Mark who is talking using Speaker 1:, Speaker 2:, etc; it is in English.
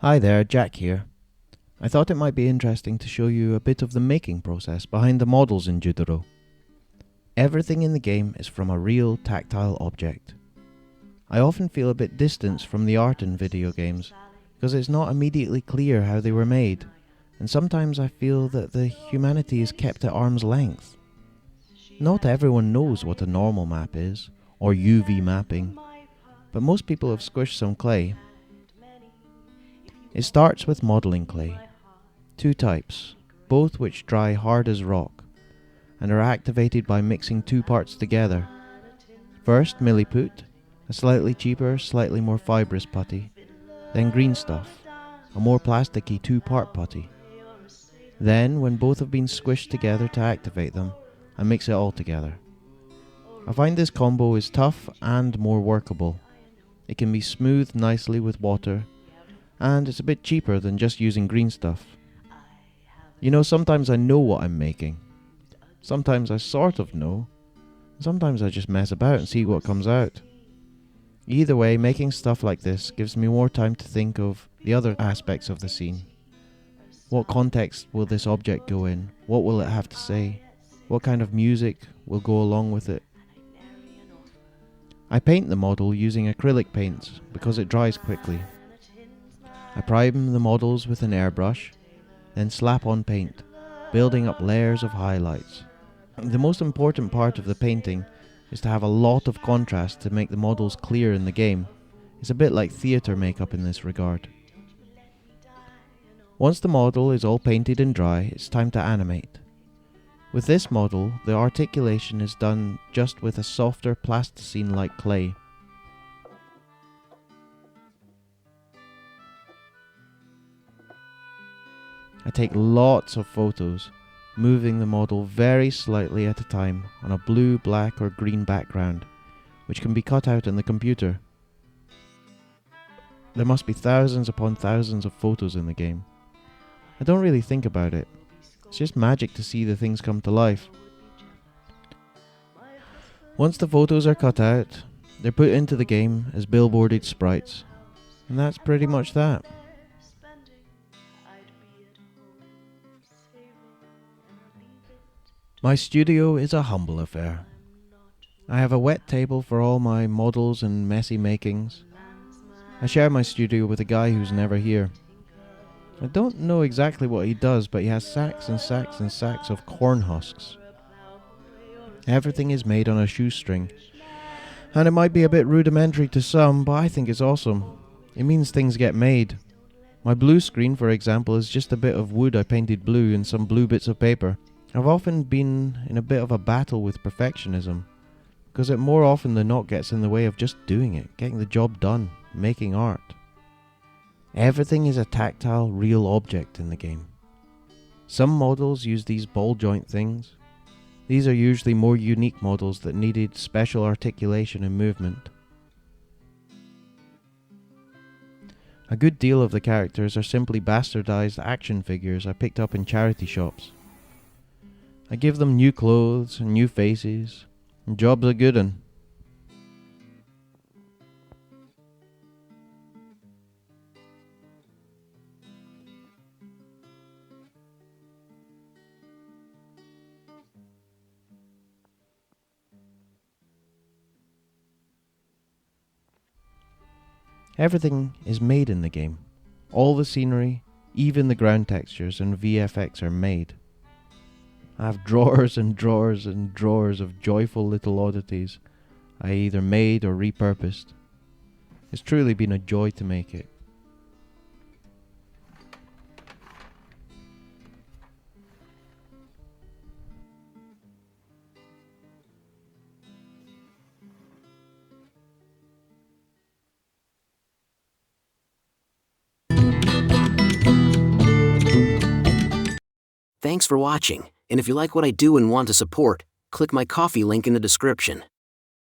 Speaker 1: Hi there, Jack here. I thought it might be interesting to show you a bit of the making process behind the models in Judero. Everything in the game is from a real tactile object. I often feel a bit distant from the art in video games because it's not immediately clear how they were made, and sometimes I feel that the humanity is kept at arm's length. Not everyone knows what a normal map is, or UV mapping, but most people have squished some clay. It starts with modelling clay. Two types, both which dry hard as rock, and are activated by mixing two parts together. First milliput, a slightly cheaper, slightly more fibrous putty, then green stuff, a more plasticky two-part putty. Then, when both have been squished together to activate them, I mix it all together. I find this combo is tough and more workable. It can be smoothed nicely with water, and it's a bit cheaper than just using green stuff. You know, sometimes I know what I'm making. Sometimes I sort of know. Sometimes I just mess about and see what comes out. Either way, making stuff like this gives me more time to think of the other aspects of the scene. What context will this object go in? What will it have to say? What kind of music will go along with it? I paint the model using acrylic paints because it dries quickly. I prime the models with an airbrush, then slap on paint, building up layers of highlights. The most important part of the painting is to have a lot of contrast to make the models clear in the game. It's a bit like theatre makeup in this regard. Once the model is all painted and dry, it's time to animate. With this model, the articulation is done just with a softer plasticine-like clay. I take lots of photos, moving the model very slightly at a time on a blue, black or green background, which can be cut out in the computer. There must be thousands upon thousands of photos in the game. I don't really think about it. It's just magic to see the things come to life. Once the photos are cut out, they're put into the game as billboarded sprites. And that's pretty much that. My studio is a humble affair. I have a wet table for all my models and messy makings. I share my studio with a guy who's never here. I don't know exactly what he does, but he has sacks and sacks and sacks of corn husks. Everything is made on a shoestring, and it might be a bit rudimentary to some, but I think it's awesome. It means things get made. My blue screen, for example, is just a bit of wood I painted blue and some blue bits of paper. I've often been in a bit of a battle with perfectionism, because it more often than not gets in the way of just doing it, getting the job done, making art. Everything is a tactile, real object in the game. Some models use these ball joint things. These are usually more unique models that needed special articulation and movement. A good deal of the characters are simply bastardized action figures I picked up in charity shops. I give them new clothes and new faces, and job's a good 'un. Everything is made in the game. All the scenery, even the ground textures and VFX are made. I have drawers and drawers and drawers of joyful little oddities I either made or repurposed. It's truly been a joy to make it.
Speaker 2: Thanks for watching, and if you like what I do and want to support, click my Ko-fi link in the description.